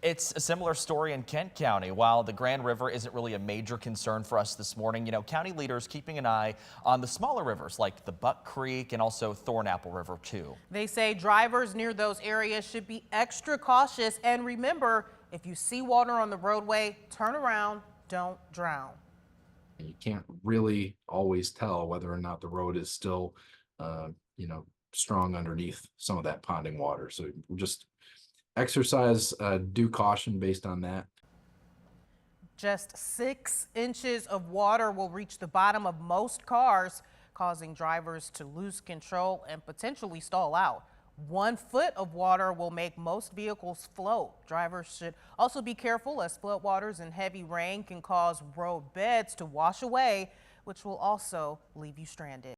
It's a similar story in Kent County. While the Grand River isn't really a major concern for us this morning, county leaders keeping an eye on the smaller rivers like the Buck Creek and also Thornapple River too. They say drivers near those areas should be extra cautious and remember, if you see water on the roadway, turn around, don't drown. You can't really always tell whether or not the road is still, strong underneath some of that ponding water. So just exercise due caution based on that. Just 6 inches of water will reach the bottom of most cars, causing drivers to lose control and potentially stall out. 1 foot of water will make most vehicles float. Drivers should also be careful as floodwaters and heavy rain can cause road beds to wash away, which will also leave you stranded.